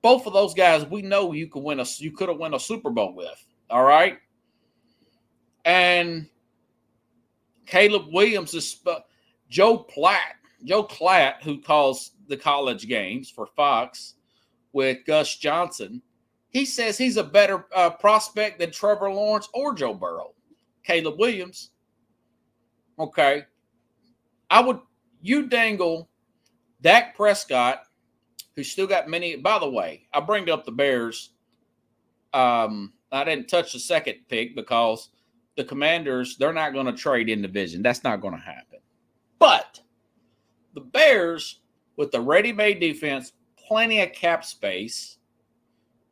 Both of those guys, we know you could have won a Super Bowl with. All right, and Caleb Williams is Joe Klatt, who calls the college games for Fox with Gus Johnson. He says he's a better prospect than Trevor Lawrence or Joe Burrow. Caleb Williams. Okay. You dangle Dak Prescott, who's still got many. By the way, I bring up the Bears. I didn't touch the second pick because the Commanders, they're not going to trade in division. That's not going to happen. But the Bears, with the ready-made defense, plenty of cap space,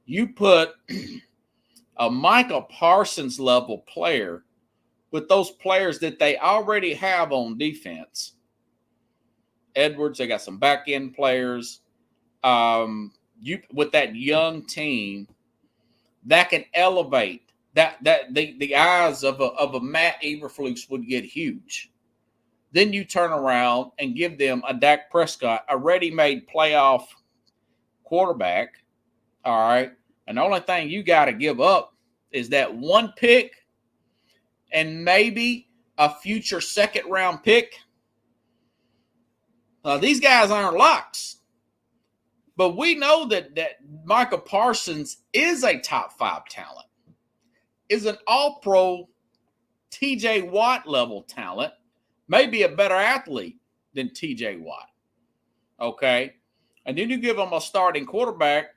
you put a Micah Parsons level player with those players that they already have on defense. Edwards, they got some back-end players. With that young team that can elevate the eyes of a Matt Eberflus would get huge. Then you turn around and give them a Dak Prescott, a ready-made playoff quarterback. All right. And the only thing you got to give up is that one pick and maybe a future second-round pick. These guys aren't locks. But we know that Micah Parsons is a top 5 talent, is an all-pro T.J. Watt level talent, maybe a better athlete than T.J. Watt. Okay? And then you give him a starting quarterback.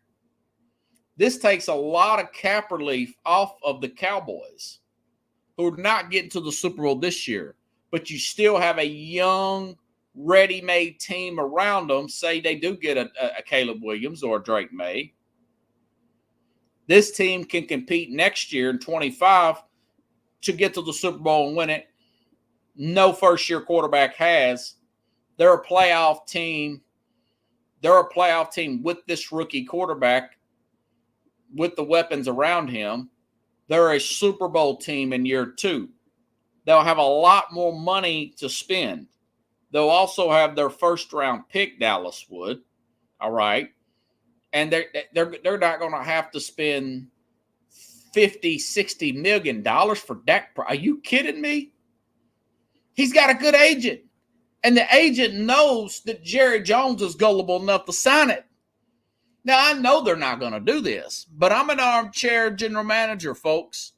This takes a lot of cap relief off of the Cowboys, who are not getting to the Super Bowl this year. But you still have a young, ready-made team around them. Say they do get a Caleb Williams or a Drake May. This team can compete next year in 25 to get to the Super Bowl and win it. No first-year quarterback has. They're a playoff team. They're a playoff team with this rookie quarterback, with the weapons around him. They're a Super Bowl team in year 2. They'll have a lot more money to spend. They'll also have their first-round pick, Dallas would. All right. And they're not going to have to spend $50-60 million for Dak. Are you kidding me? He's got a good agent. And the agent knows that Jerry Jones is gullible enough to sign it. Now, I know they're not going to do this, but I'm an armchair general manager, folks.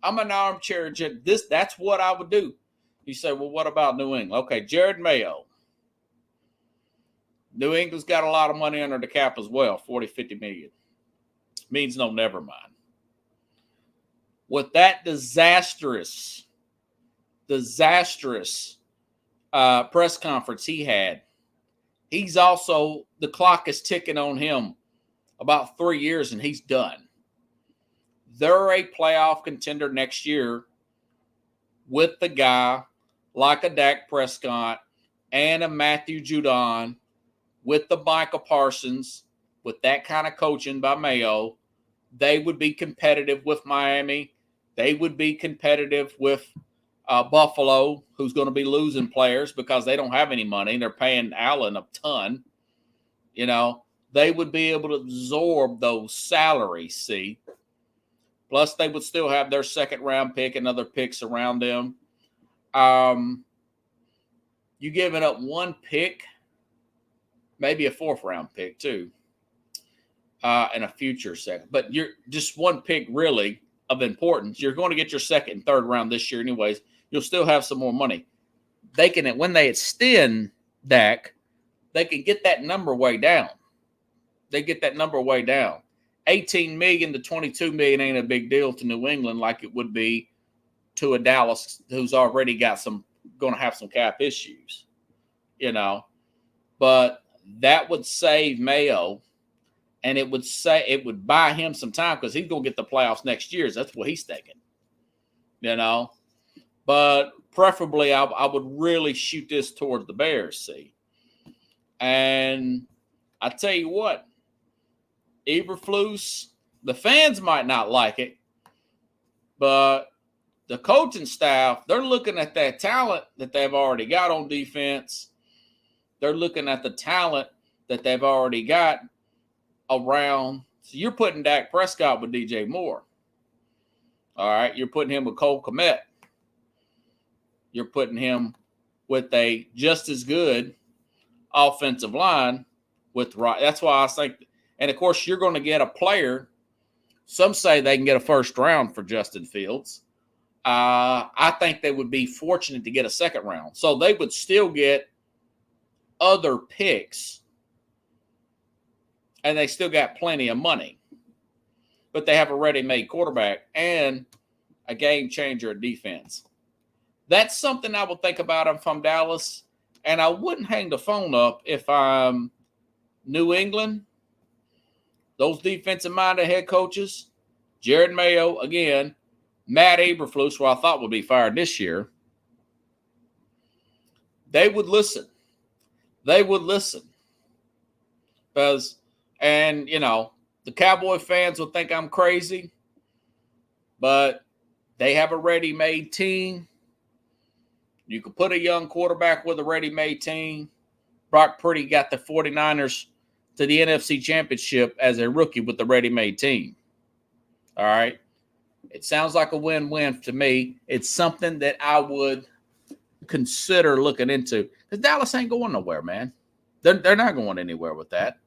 I'm an armchair general. That's what I would do. You say, well, what about New England? Okay, Jared Mayo. New England's got a lot of money under the cap as well, 40-50 million. Means no, never mind. With that disastrous press conference he had, he's also, the clock is ticking on him about 3 years and he's done. They're a playoff contender next year with the guy like a Dak Prescott and a Matthew Judon, with the Micah Parsons, with that kind of coaching by Mayo. They would be competitive with Miami. They would be competitive with Buffalo, who's going to be losing players because they don't have any money. They're paying Allen a ton. You know, they would be able to absorb those salaries, see. Plus, they would still have their second-round pick and other picks around them. You giving up one pick, maybe a fourth-round pick too, and a future second. But you're just one pick really of importance. You're going to get your second and third round this year anyways. You'll still have some more money. They can, when they extend Dak, they can get that number way down. They get that number way down. 18 million to 22 million ain't a big deal to New England like it would be to a Dallas who's already got going to have some cap issues, you know. But that would save Mayo, and it would buy him some time because he's going to get the playoffs next year. That's what he's thinking, you know. But preferably, I would really shoot this towards the Bears, see. And I tell you what, Eberflus, the fans might not like it, but the coaching staff, they're looking at that talent that they've already got on defense. They're looking at the talent that they've already got around. So you're putting Dak Prescott with DJ Moore. All right. You're putting him with Cole Kmet. You're putting him with a just as good offensive line with right. That's why I think, and of course, you're going to get a player. Some say they can get a first round for Justin Fields. I think they would be fortunate to get a second round. So they would still get other picks, and they still got plenty of money. But they have a ready-made quarterback and a game changer at defense. That's something I would think about if I'm Dallas, and I wouldn't hang the phone up if I'm New England. Those defensive-minded head coaches, Jared Mayo, again, Matt Eberflus, who I thought would be fired this year, they would listen. They would listen. Because, and, you know, the Cowboy fans will think I'm crazy, but they have a ready-made team. You could put a young quarterback with a ready-made team. Brock Purdy got the 49ers to the NFC Championship as a rookie with the ready-made team. All right? It sounds like a win-win to me. It's something that I would consider looking into. Because Dallas ain't going nowhere, man. They're not going anywhere with that.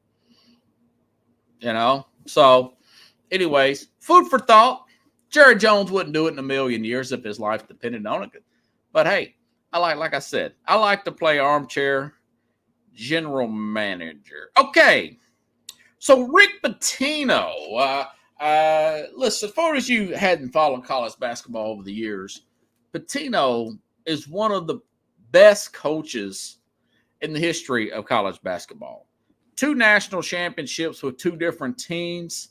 You know? So, anyways, food for thought. Jerry Jones wouldn't do it in a million years if his life depended on it. But, hey, like I said, I like to play armchair general manager. Okay. So, Rick Pitino. Listen, as far as you hadn't followed college basketball over the years, Pitino is one of the best coaches in the history of college basketball. 2 national championships with 2 different teams.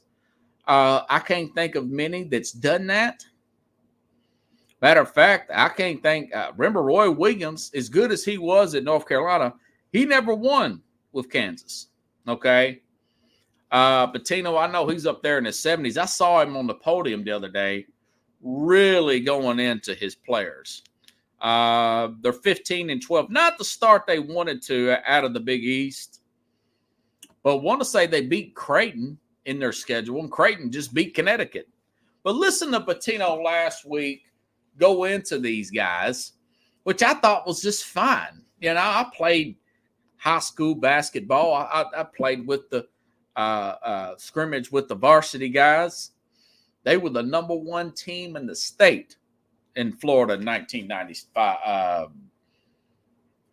I can't think of many that's done that. Matter of fact, I can't think. Remember Roy Williams, as good as he was at North Carolina, he never won with Kansas. Okay. Pitino, I know he's up there in his 70s. I saw him on the podium the other day, really going into his players. They're 15-12. Not the start they wanted to out of the Big East, but want to say they beat Creighton in their schedule, and Creighton just beat Connecticut. But listen to Pitino last week go into these guys, which I thought was just fine. You know, I played high school basketball. I played with the scrimmage with the varsity guys. They were the number 1 team in the state in Florida in 1995.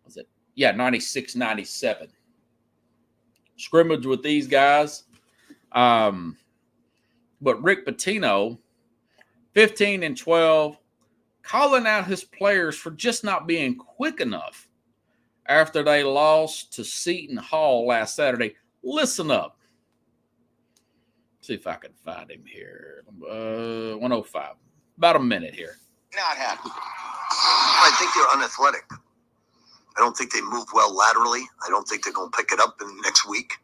Was it? Yeah, 96, 97. Scrimmage with these guys. But Rick Pitino, 15-12, calling out his players for just not being quick enough after they lost to Seton Hall last Saturday. Listen up. See if I can find him here. 105. About a minute here. Not happy. I think they're unathletic. I don't think they move well laterally. I don't think they're going to pick it up in next week.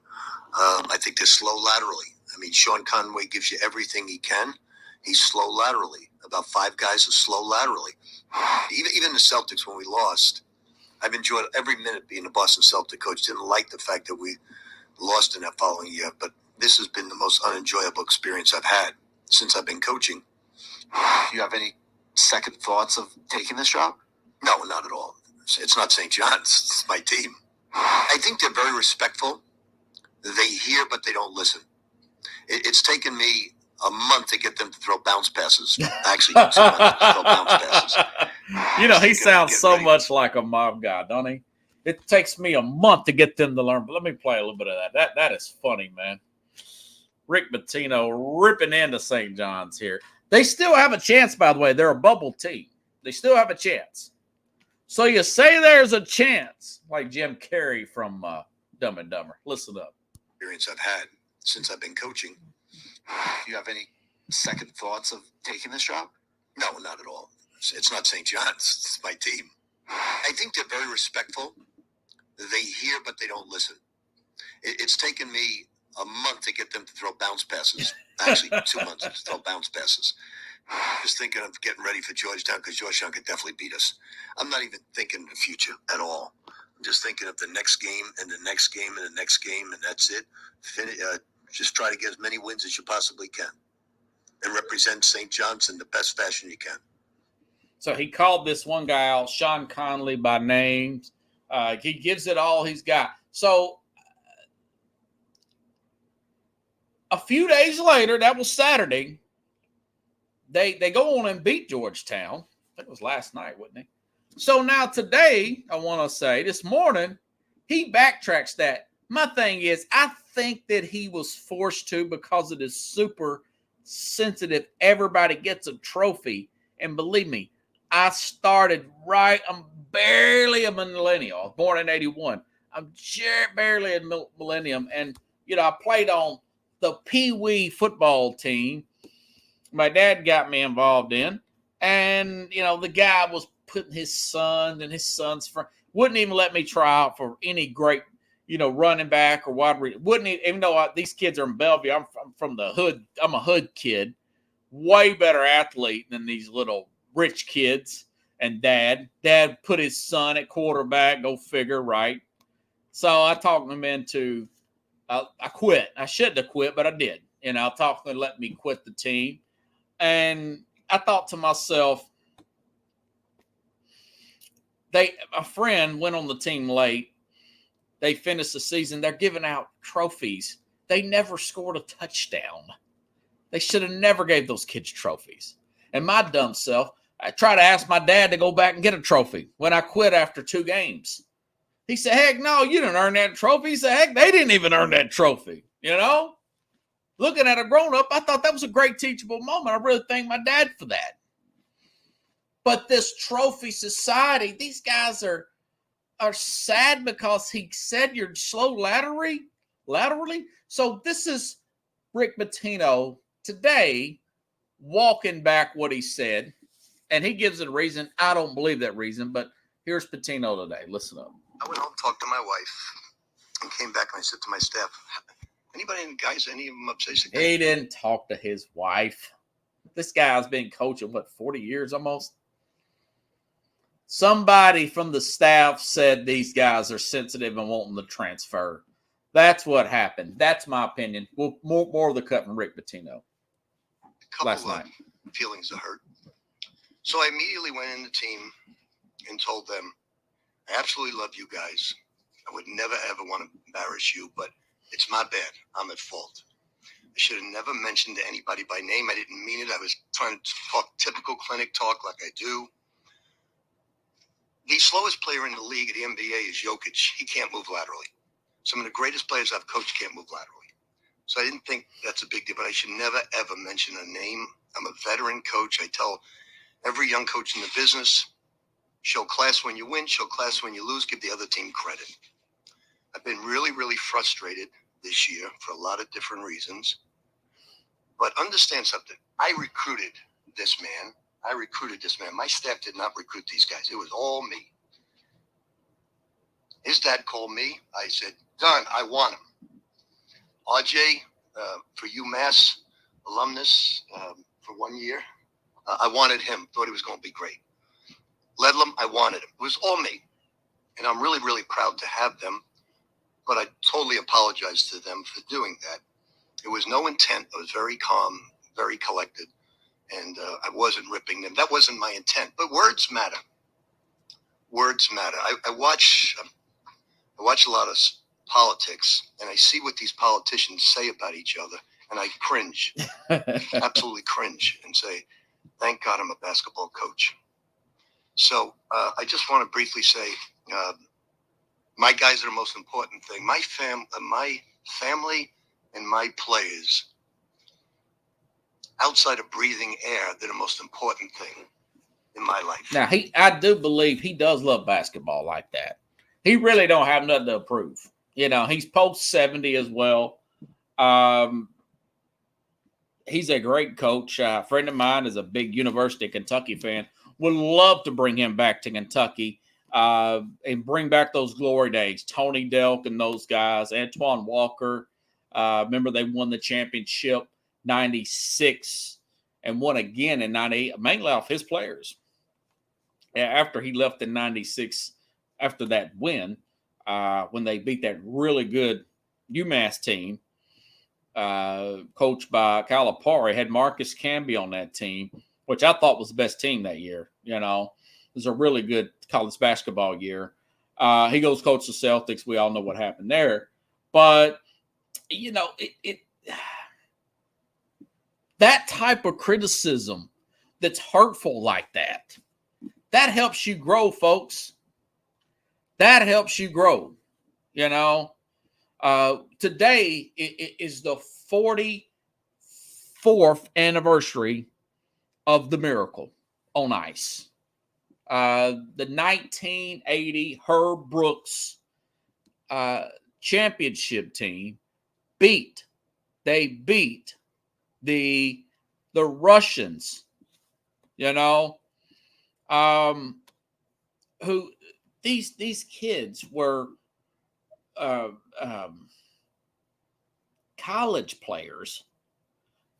I think they're slow laterally. I mean, Sean Conway gives you everything he can. He's slow laterally. About 5 guys are slow laterally. Even the Celtics, when we lost, I've enjoyed every minute being a Boston Celtic coach. Didn't like the fact that we lost in that following year, but this has been the most unenjoyable experience I've had since I've been coaching. Do you have any second thoughts of taking this job? No, not at all. It's not St. John's. It's my team. I think they're very respectful. They hear, but they don't listen. It's taken me a month to get them to throw bounce passes. Actually, 2 months to throw bounce passes. You know, he sounds so much like a mob guy, don't he? It takes me a month to get them to learn. But let me play a little bit of that. That is funny, man. Rick Pitino ripping into St. John's here. They still have a chance, by the way. They're a bubble team. They still have a chance. So you say there's a chance, like Jim Carrey from Dumb and Dumber. Listen up. Experience I've had since I've been coaching. Do you have any second thoughts of taking this job? No, not at all. It's not St. John's. It's my team. I think they're very respectful. They hear, but they don't listen. It's taken me a month to get them to throw bounce passes. Actually, 2 months to throw bounce passes. Just thinking of getting ready for Georgetown because Georgetown could definitely beat us. I'm not even thinking the future at all. I'm just thinking of the next game and the next game and the next game, and that's it. Just try to get as many wins as you possibly can and represent St. John's in the best fashion you can. So he called this one guy out, Sean Conley, by name. He gives it all he's got. So a few days later, that was Saturday, they go on and beat Georgetown. I think it was last night, wasn't it? So now today, I want to say, this morning, he backtracks that. My thing is, I think that he was forced to because it is super sensitive. Everybody gets a trophy. And believe me, I started right. I'm barely a millennial. I was born in 81. I'm barely a millennium. And, I played on the Pee Wee football team my dad got me involved in. And, the guy was putting his son and his son's friend, wouldn't even let me try out for any great, running back or wide receiver. Wouldn't even though these kids are in Bellevue. I'm from the hood. I'm a hood kid, way better athlete than these little rich kids. And dad put his son at quarterback. Go figure, right? So I talked him into. I quit. I shouldn't have quit, but I did. I talked him and let me quit the team. And I thought to myself, a friend went on the team late. They finished the season. They're giving out trophies. They never scored a touchdown. They should have never gave those kids trophies. And my dumb self, I tried to ask my dad to go back and get a trophy when I quit after 2 games. He said, heck no, you didn't earn that trophy. He said, heck, they didn't even earn that trophy. Looking at a grown-up, I thought that was a great teachable moment. I really thank my dad for that. But this trophy society, these guys are sad because he said you're slow laterally. So this is Rick Pitino today walking back what he said, and he gives it a reason. I don't believe that reason, but here's Pitino today. Listen up. I went home, talked to my wife, and came back and I said to my staff, anybody in the guys, any of them upset? He didn't talk to his wife. This guy's been coaching, 40 years almost? Somebody from the staff said these guys are sensitive and wanting to transfer. That's what happened. That's my opinion. Well, more of the cut from Rick Pitino last night. Feelings of hurt. So I immediately went in the team and told them, I absolutely love you guys. I would never, ever want to embarrass you, but it's my bad. I'm at fault. I should have never mentioned to anybody by name. I didn't mean it. I was trying to talk typical clinic talk like I do. The slowest player in the league at the NBA is Jokic. He can't move laterally. Some of the greatest players I've coached can't move laterally. So I didn't think that's a big deal, but I should never, ever mention a name. I'm a veteran coach. I tell every young coach in the business, show class when you win, show class when you lose, give the other team credit. I've been really, really frustrated this year for a lot of different reasons. But understand something. I recruited this man. My staff did not recruit these guys. It was all me. His dad called me. I said, Don, I want him. RJ, for UMass alumnus for 1 year, I wanted him. Thought he was going to be great. Ledlam, I wanted him. It was all me. And I'm really, really proud to have them. But I totally apologize to them for doing that. It was no intent. I was very calm, very collected. And I wasn't ripping them. That wasn't my intent. But words matter. Words matter. I watch a lot of politics, and I see what these politicians say about each other, and I cringe, absolutely cringe, and say, thank God I'm a basketball coach. So I just want to briefly say, my guys are the most important thing. My family and my players, outside of breathing air, they're the most important thing in my life. Now, I do believe he does love basketball like that. He really don't have nothing to prove. He's post 70 as well. He's a great coach. A friend of mine is a big University of Kentucky fan. Would love to bring him back to Kentucky and bring back those glory days. Tony Delk and those guys. Antoine Walker. Remember they won the championship 96 and won again in 98, mainly off his players. After he left in 96, after that win, when they beat that really good UMass team, coached by Calipari, had Marcus Camby on that team, which I thought was the best team that year. You know, it was a really good college basketball year. He goes coach the Celtics. We all know what happened there. But, you know, that type of criticism that's hurtful like that, that helps you grow, folks. That helps you grow. You know, today is the 44th anniversary of the Miracle on ice. The 1980 Herb Brooks championship team beat the Russians, you know, who these kids were college players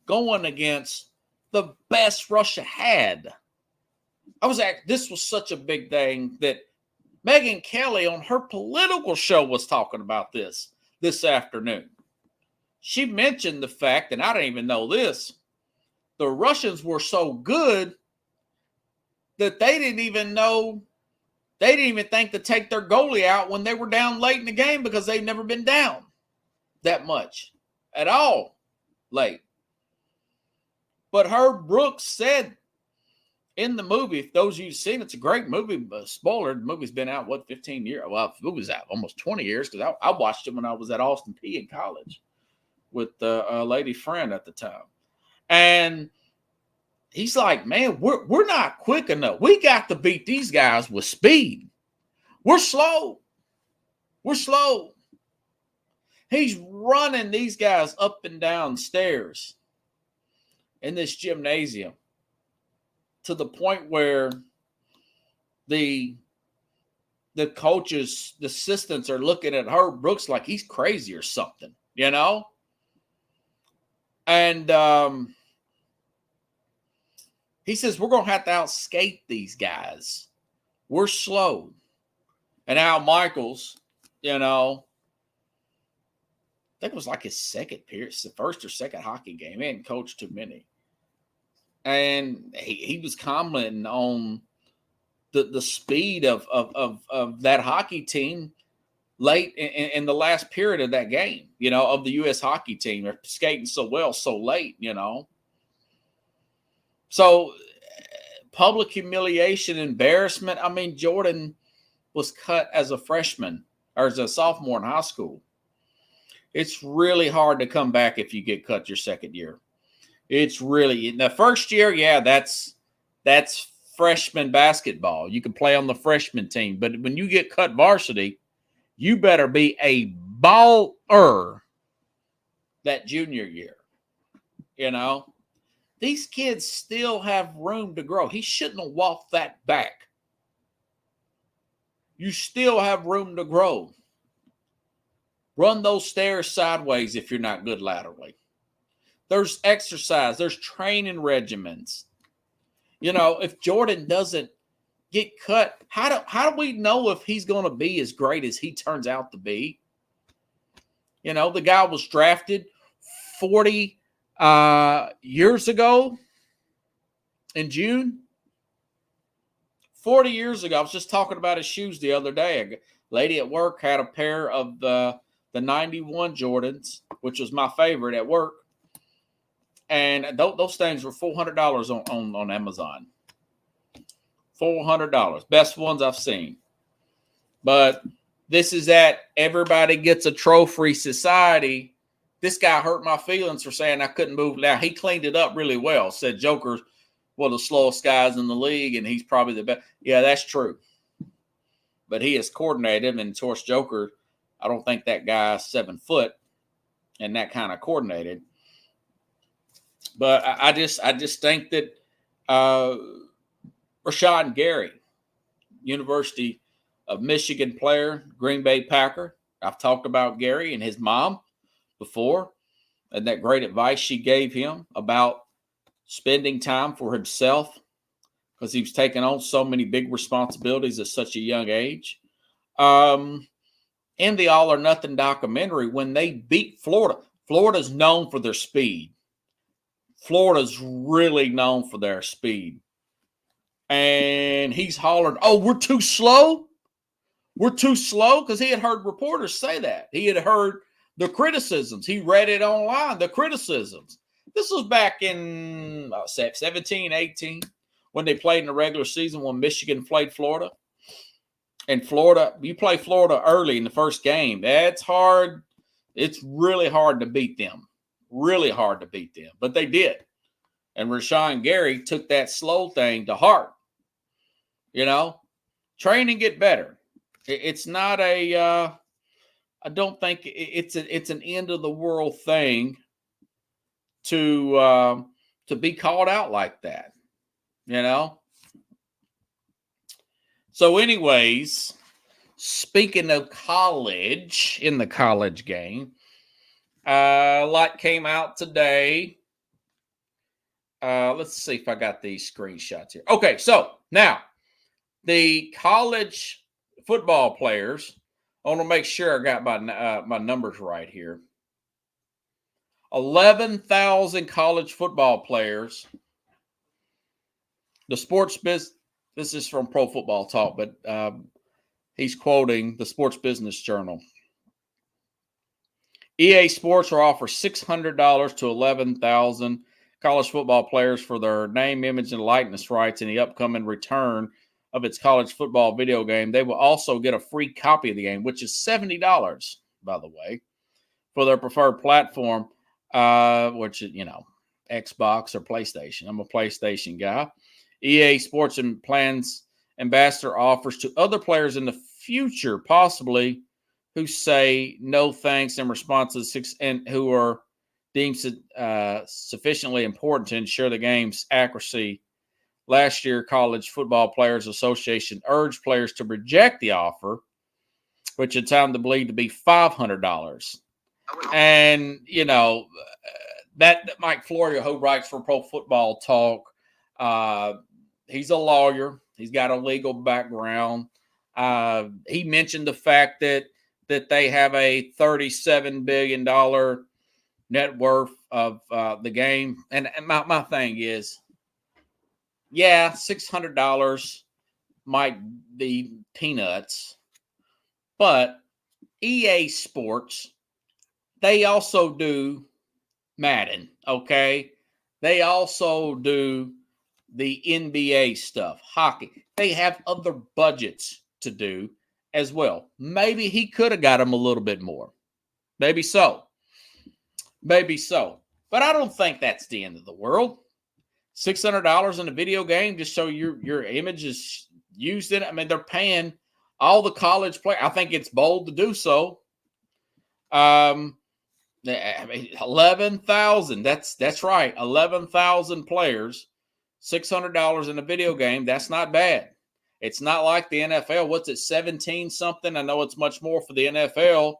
going against the best Russia had. This was such a big thing that Megyn Kelly on her political show was talking about this afternoon. She mentioned the fact, and I didn't even know this, the Russians were so good that they didn't even think to take their goalie out when they were down late in the game because they'd never been down that much at all late. But Herb Brooks said in the movie, if those of you who've seen it, it's a great movie. But spoiler, the movie's been out, 15 years? Well, the movie's out almost 20 years because I watched it when I was at Austin Peay in college with a lady friend at the time. And he's like, man, we're not quick enough. We got to beat these guys with speed. We're slow. He's running these guys up and down stairs in this gymnasium to the point where the coaches, the assistants are looking at Herb Brooks like he's crazy or something, you know? And he says, we're going to have to outskate these guys. We're slow. And Al Michaels, you know, I think it was like his second period, the first or second hockey game. He hadn't coached too many. And he was commenting on the speed of that hockey team late in the last period of that game, you know, of the U.S. hockey team. They're skating so well, so late, you know. So public humiliation, embarrassment. I mean, Jordan was cut as a freshman or as a sophomore in high school. It's really hard to come back if you get cut your second year. It's really in the first year. Yeah, that's freshman basketball. You can play on the freshman team, but when you get cut varsity, you better be a baller that junior year. You know, these kids still have room to grow. He shouldn't have walked that back. You still have room to grow. Run those stairs sideways if you're not good laterally. There's exercise. There's training regimens. You know, if Jordan doesn't get cut, how do we know if he's going to be as great as he turns out to be? You know, the guy was drafted 40 years ago in June. 40 years ago. I was just talking about his shoes the other day. A lady at work had a pair of the 91 Jordans, which was my favorite at work. And those things were $400 on Amazon. $400. Best ones I've seen. But this is that everybody gets a trophy society. This guy hurt my feelings for saying I couldn't move. Now, he cleaned it up really well. Said Joker's one of the slowest guys in the league, and he's probably the best. Yeah, that's true. But he has coordinated, and of course, Joker, I don't think that guy's 7 foot and that kind of coordinated. But I just think that Rashawn Gary, University of Michigan player, Green Bay Packer. I've talked about Gary and his mom before and that great advice she gave him about spending time for himself because he was taking on so many big responsibilities at such a young age. In the All or Nothing documentary, when they beat Florida Florida's known for their speed. Florida's really known for their speed. And he's hollered, "Oh, we're too slow? We're too slow?" Because he had heard reporters say that. He had heard the criticisms. He read it online, the criticisms. This was back in 17, 18, when they played in the regular season when Michigan played Florida. And Florida, you play Florida early in the first game. That's hard. It's really hard to beat them. Really hard to beat them. But they did. And Rashawn Gary took that slow thing to heart. You know, train and get better. It's not a, I don't think it's an end of the world thing to be called out like that, you know? So anyways, speaking of college, in the college game, a lot came out today. Let's see if I got these screenshots here. Okay, so now the college football players, I want to make sure I got my numbers right here. 11,000 college football players. The sports business, this is from Pro Football Talk, but he's quoting the Sports Business Journal. EA Sports will offer $600 to 11,000 college football players for their name, image, and likeness rights in the upcoming return of its college football video game. They will also get a free copy of the game, which is $70, by the way, for their preferred platform, which is, Xbox or PlayStation. I'm a PlayStation guy. EA Sports and plans ambassador offers to other players in the future, possibly, who say no thanks in response to the and who are deemed sufficiently important to ensure the game's accuracy. Last year, College Football Players Association urged players to reject the offer, which had time to believe to be $500. And, that Mike Florio, who writes for Pro Football Talk, he's a lawyer. He's got a legal background. He mentioned the fact that they have a $37 billion net worth of the game. And my thing is, yeah, $600 might be peanuts, but EA Sports, they also do Madden, okay? They also do the NBA stuff, hockey. They have other budgets to do as well. Maybe he could have got them a little bit more. Maybe so. Maybe so. But I don't think that's the end of the world. $600 in a video game just so your image is used in it. I mean, they're paying all the college players. I think it's bold to do so. 11,000. That's right. 11,000 players, $600 in a video game. That's not bad. It's not like the NFL. What's it, 17 something? I know it's much more for the NFL,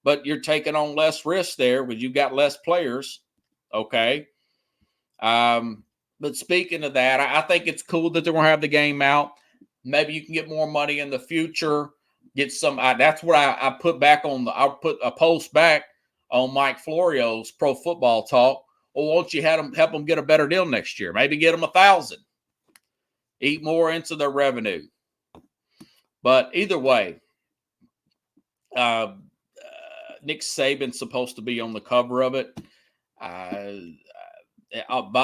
but you're taking on less risk there because you've got less players. Okay. But speaking of that, I think it's cool that they're going to have the game out. Maybe you can get more money in the future. Get some. That's what I put back on I put a post back on Mike Florio's Pro Football Talk. Well, won't you help them get a better deal next year? Maybe get them 1,000. Eat more into their revenue. But either way, Nick Saban's supposed to be on the cover of it. By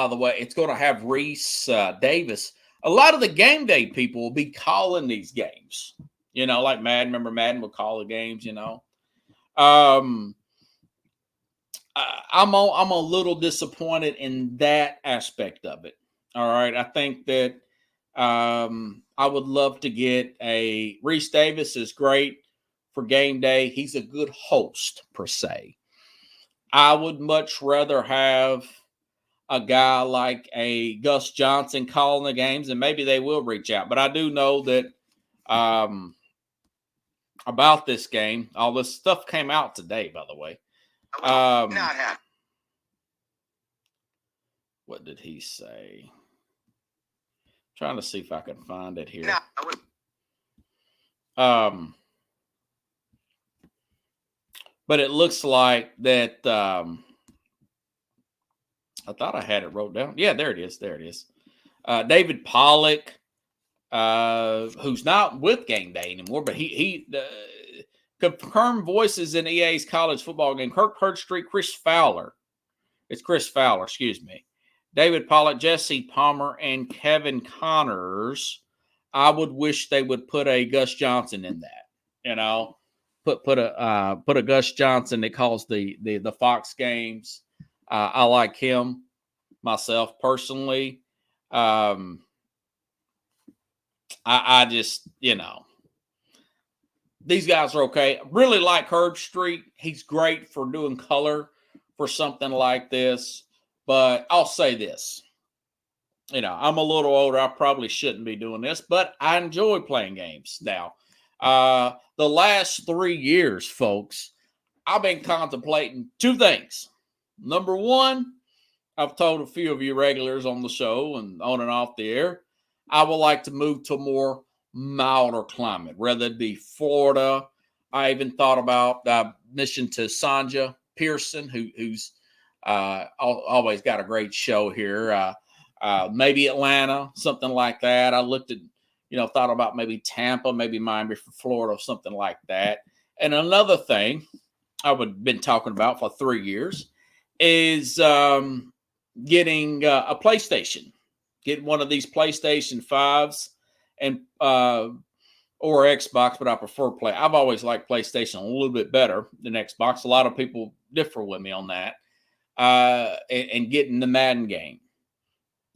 the way, it's going to have Reese Davis. A lot of the game day people will be calling these games. Like Madden. Remember Madden would call the games, I'm a little disappointed in that aspect of it. All right. I think that I would love to get Reese Davis is great for game day. He's a good host, per se. I would much rather have a guy like a Gus Johnson calling the games, and maybe they will reach out. But I do know that about this game, all this stuff came out today, by the way. Not happy. What did he say? Trying to see if I can find it here. No, but it looks like that. I thought I had it wrote down. Yeah, there it is. There it is. David Pollock, who's not with Game Day anymore, but he confirmed voices in EA's college football game. Kirk Herbstreit, Chris Fowler. It's Chris Fowler, excuse me. David Pollock, Jesse Palmer, and Kevin Connors. I would wish they would put a Gus Johnson in that. You know, put a Gus Johnson that calls the Fox games. I like him myself personally. I just, these guys are okay. Really like Herbstreit. He's great for doing color for something like this. But I'll say this. I'm a little older. I probably shouldn't be doing this, but I enjoy playing games now. The last 3 years, folks, I've been contemplating two things. Number one, I've told a few of you regulars on the show and on and off the air, I would like to move to a more milder climate, whether it be Florida. I even thought about mission to Sanja Pearson, who's always got a great show here. Maybe Atlanta, something like that. I looked at, thought about maybe Tampa, maybe Miami for Florida, something like that. And another thing I've been talking about for 3 years is getting a PlayStation. Get one of these PlayStation 5s and or Xbox, but I prefer Play. I've always liked PlayStation a little bit better than Xbox. A lot of people differ with me on that. And getting the Madden game.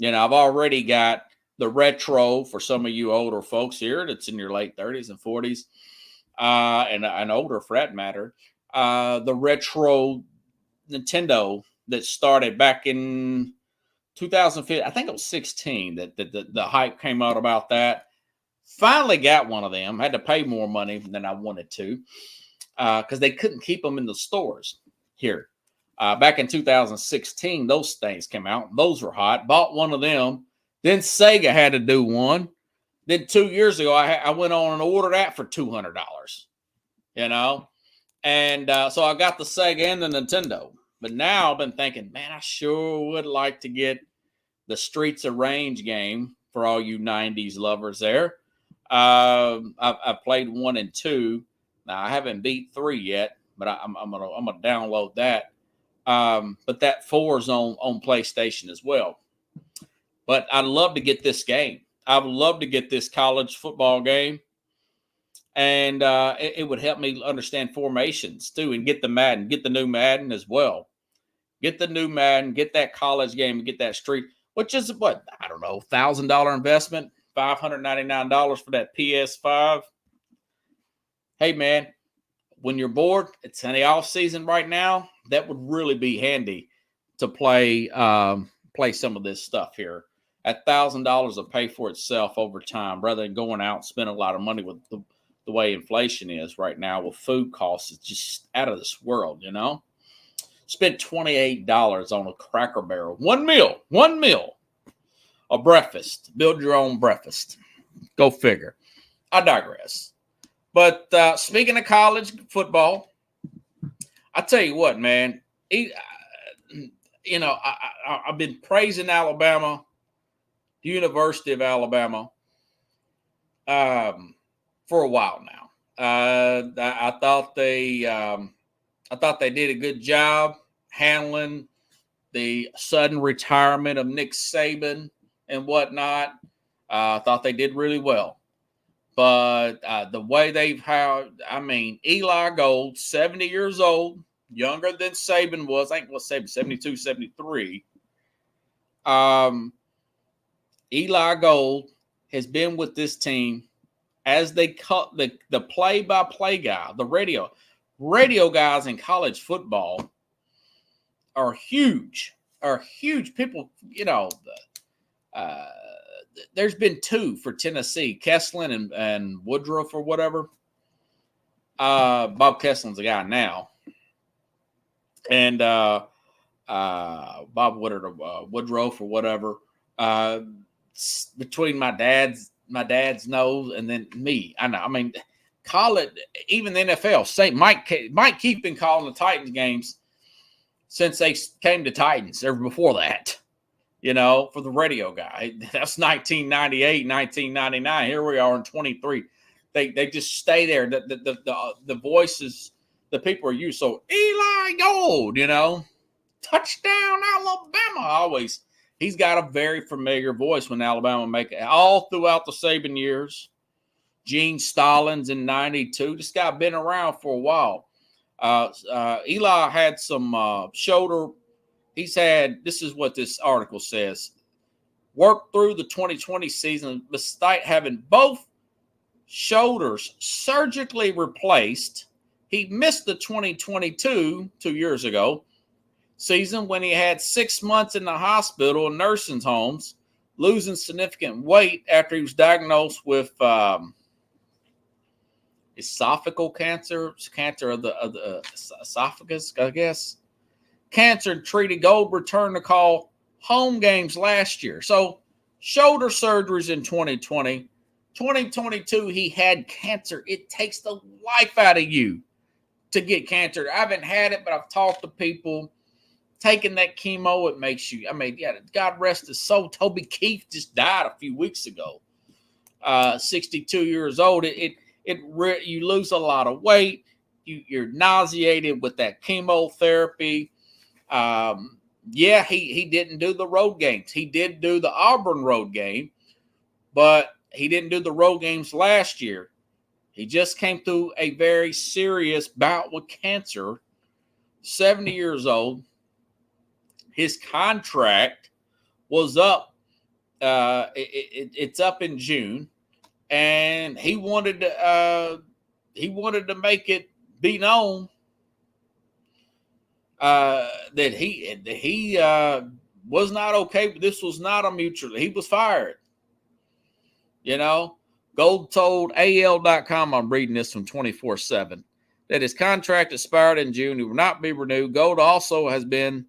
I've already got the retro for some of you older folks here that's in your late 30s and 40s, and older for that matter. The retro Nintendo that started back in 2015, I think it was 16 that the hype came out about that. Finally got one of them. Had to pay more money than I wanted to because they couldn't keep them in the stores here. Back in 2016, those things came out. Those were hot. Bought one of them. Then Sega had to do one. Then 2 years ago, I went on and ordered that for $200. And so I got the Sega and the Nintendo. But now I've been thinking, man, I sure would like to get the Streets of Rage game for all you 90s lovers there. I've played 1 and 2. Now I haven't beat 3 yet, but I'm gonna download that. But that 4 is on PlayStation as well. But I'd love to get this game. I would love to get this college football game. And it would help me understand formations too, and get the Madden, get the new Madden as well. Get the new Madden, get that college game, and get that street, which is what, I don't know, $1,000 investment, $599 for that PS5. Hey man, when you're bored, it's in the off season right now. That would really be handy to play some of this stuff here. At $1,000 will pay for itself over time, rather than going out and spending a lot of money with the way inflation is right now with food costs. It's just out of this world, Spent $28 on a Cracker Barrel. One meal, a breakfast. Build your own breakfast. Go figure. I digress. But speaking of college football, I tell you what, man. I've been praising Alabama, the University of Alabama, for a while now. I thought they did a good job handling the sudden retirement of Nick Saban and whatnot. I thought they did really well. But the way they've had, Eli Gold, 70 years old, younger than Saban was. I think it was Saban, 72, 73. Eli Gold has been with this team as they cut the play-by-play guy, the radio guys in college football are huge. People, there's been 2 for Tennessee, Kesselman and Woodruff or whatever. Bob Kesselman's the guy now. And Bob Woodruff or whatever. Between my dad's nose and then me. I know. call it, even the NFL. Say Mike Keith been calling the Titans games since they came to Titans, or before that, for the radio guy. That's 1998, 1999. Here we are in 23. They just stay there. The voices, the people are used. So Eli Gold, touchdown Alabama. He's got a very familiar voice when Alabama make it all throughout the Saban years. Gene Stallings in 92. This guy been around for a while. Eli had some shoulder. This is what this article says. Worked through the 2020 season despite having both shoulders surgically replaced. He missed the 2022, 2 years ago, season when he had 6 months in the hospital and nursing homes, losing significant weight after he was diagnosed with esophageal cancer of the esophagus, I guess. Cancer treated. Gold returned to call home games last year. So shoulder surgeries in 2020. 2022, he had cancer. It takes the life out of you to get cancer. I haven't had it, but I've talked to people. Taking that chemo, it makes you, God rest his soul. Toby Keith just died a few weeks ago. 62 years old. You lose a lot of weight. You're nauseated with that chemotherapy. He didn't do the road games. He did do the Auburn road game, but he didn't do the road games last year. He just came through a very serious bout with cancer. 70 years old. His contract was up. It's up in June, and he wanted to make it be known that he was not okay. But this was not a mutual. He was fired. Gold told AL.com, I'm reading this from 24/7, that his contract expired in June. He will not be renewed. Gold also has been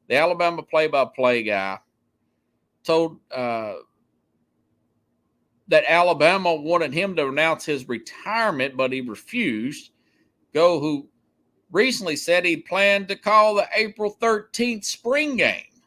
the Alabama play-by-play guy. Told that Alabama wanted him to announce his retirement, but he refused. Gold, who recently said he planned to call the April 13th spring game.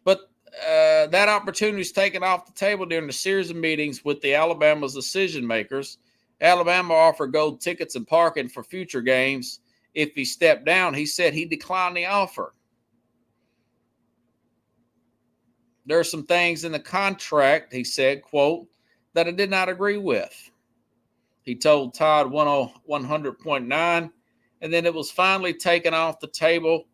But that opportunity was taken off the table during a series of meetings with the Alabama's decision makers. Alabama offered Gold tickets and parking for future games. If he stepped down, he said he declined the offer. There are some things in the contract, he said, quote, that I did not agree with. He told Todd 100.9, and then it was finally taken off the table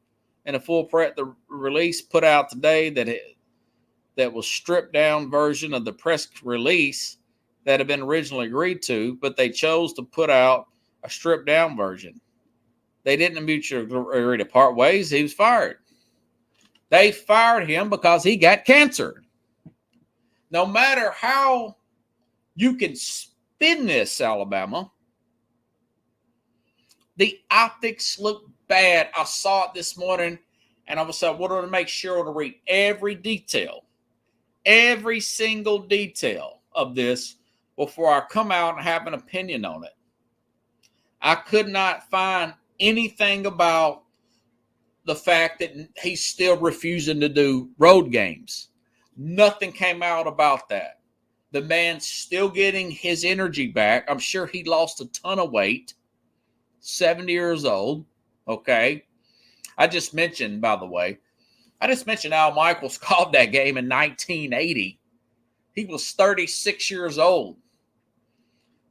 in a full the release put out today that was stripped down version of the press release that had been originally agreed to, but they chose to put out a stripped down version. They didn't mutually agree to part ways. He was fired. They fired him because he got cancer. No matter how you can spin this, Alabama, the optics look bad. I saw it this morning, and I wanted to make sure to read every detail, every single detail of this before I come out and have an opinion on it. I could not find anything about the fact that he's still refusing to do road games. Nothing came out about that. The man's still getting his energy back. I'm sure he lost a ton of weight. 70 years old. Okay. I just mentioned Al Michaels called that game in 1980. He was 36 years old.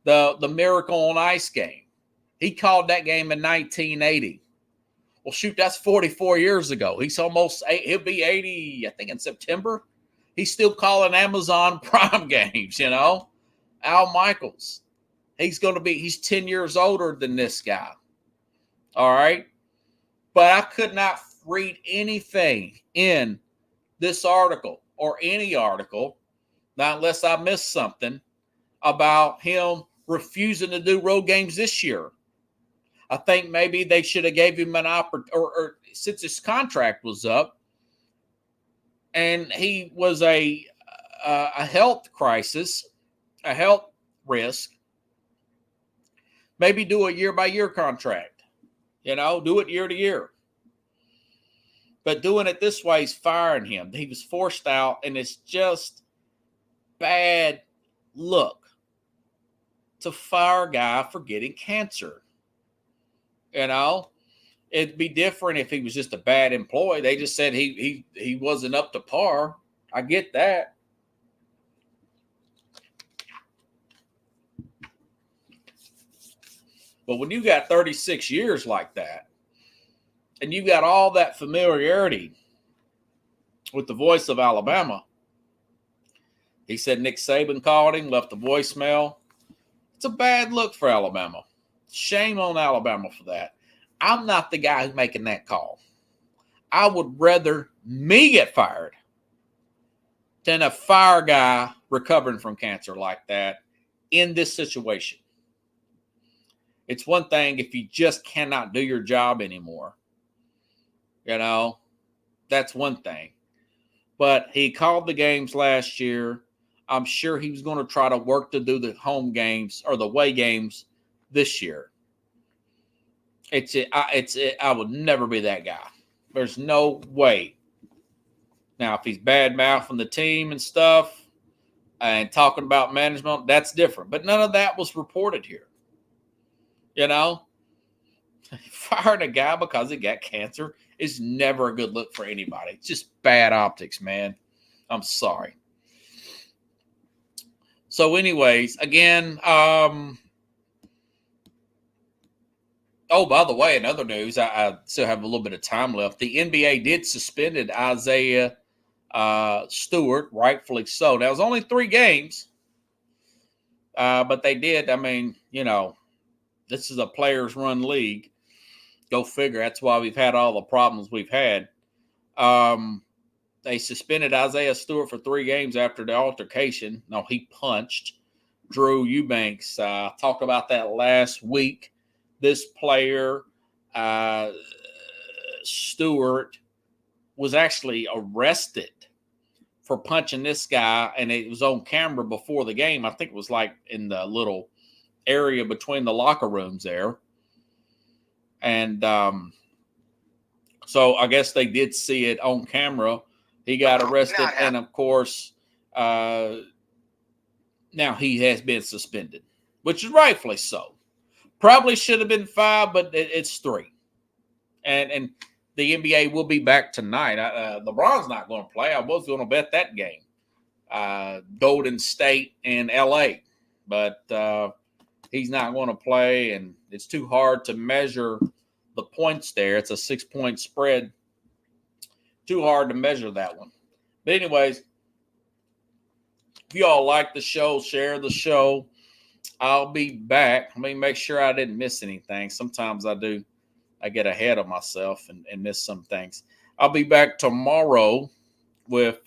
The Miracle on Ice game. He called that game in 1980. Well, shoot, that's 44 years ago. He'll be 80, I think, in September. He's still calling Amazon Prime games, Al Michaels. He's 10 years older than this guy. All right. But I could not read anything in this article or any article, not unless I missed something, about him refusing to do road games this year. I think maybe they should have gave him an opportunity, or since his contract was up, and he was a health crisis, a health risk. Maybe do a year-by-year contract. Do it year to year. But doing it this way is firing him. He was forced out, and it's just bad look to fire a guy for getting cancer. It'd be different if he was just a bad employee. They just said he wasn't up to par. I get that. But when you got 36 years like that, and you got all that familiarity with the voice of Alabama, he said Nick Saban called him, left a voicemail. It's a bad look for Alabama. Shame on Alabama for that. I'm not the guy who's making that call. I would rather me get fired than a fire guy recovering from cancer like that in this situation. It's one thing if you just cannot do your job anymore. That's one thing. But he called the games last year. I'm sure he was going to try to work to do the home games or the away games this year. I would never be that guy. There's no way. Now, if he's bad-mouthing the team and stuff and talking about management, that's different. But none of that was reported here. Firing a guy because he got cancer is never a good look for anybody. It's just bad optics, man. I'm sorry. So anyways, again, oh, by the way, in other news, I still have a little bit of time left. The NBA did suspended Isaiah Stewart, rightfully so. Now, it was only 3 games, but they did. I mean, this is a players-run league. Go figure. That's why we've had all the problems we've had. They suspended Isaiah Stewart for 3 games after the altercation. No, he punched Drew Eubanks. Talked about that last week. This player, Stewart, was actually arrested for punching this guy, and it was on camera before the game. I think it was like in the little area between the locker rooms there. And so I guess they did see it on camera. He got arrested, and of course, now he has been suspended, which is rightfully so. Probably should have been 5, but it's 3. And the NBA will be back tonight. LeBron's not going to play. I was going to bet that game. Golden State and LA. But he's not going to play, and it's too hard to measure the points there. It's a 6-point spread. Too hard to measure that one. But anyways, if you all like the show, share the show. I'll be back. Let me make sure I didn't miss anything. Sometimes I do. I get ahead of myself and miss some things. I'll be back tomorrow with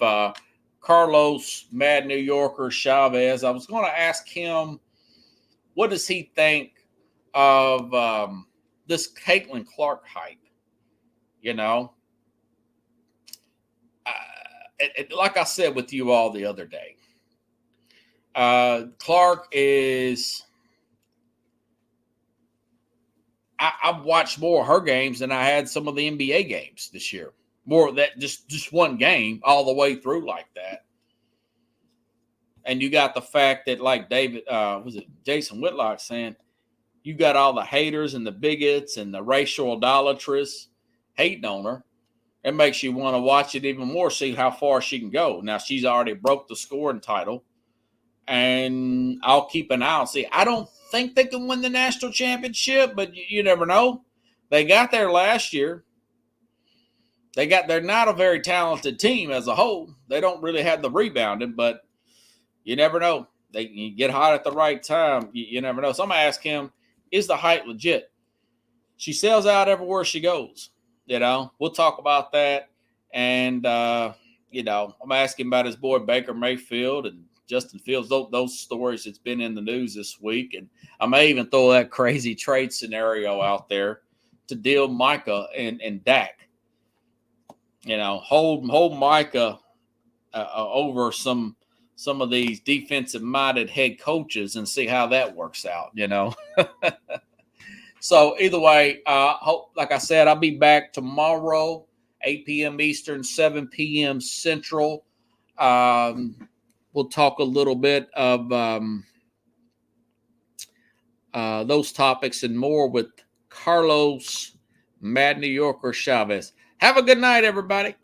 Carlos Mad New Yorker Chavez. I was going to ask him, what does he think of this Caitlin Clark hype? Like I said with you all the other day, Clark is. I've watched more of her games than I had some of the NBA games this year. More of that, just one game all the way through like that. And you got the fact that, like Jason Whitlock saying, you got all the haters and the bigots and the racial idolatrous hating on her. It makes you want to watch it even more, see how far she can go. Now, she's already broke the scoring title, and I'll keep an eye on. See, I don't think they can win the national championship, but you never know. They got there last year. They're not a very talented team as a whole. They don't really have the rebounding, but you never know. They get hot at the right time. You never know. So I'm going to ask him, is the hype legit? She sells out everywhere she goes. We'll talk about that. And, I'm asking about his boy Baker Mayfield and Justin Fields, those stories that's been in the news this week. And I may even throw that crazy trade scenario out there to deal Micah and Dak. Hold Micah over some some of these defensive-minded head coaches and see how that works out, you know. So either way, hope, like I said, I'll be back tomorrow, 8 p.m. Eastern, 7 p.m. Central. We'll talk a little bit of those topics and more with Carlos Mad New Yorker Chavez. Have a good night, everybody.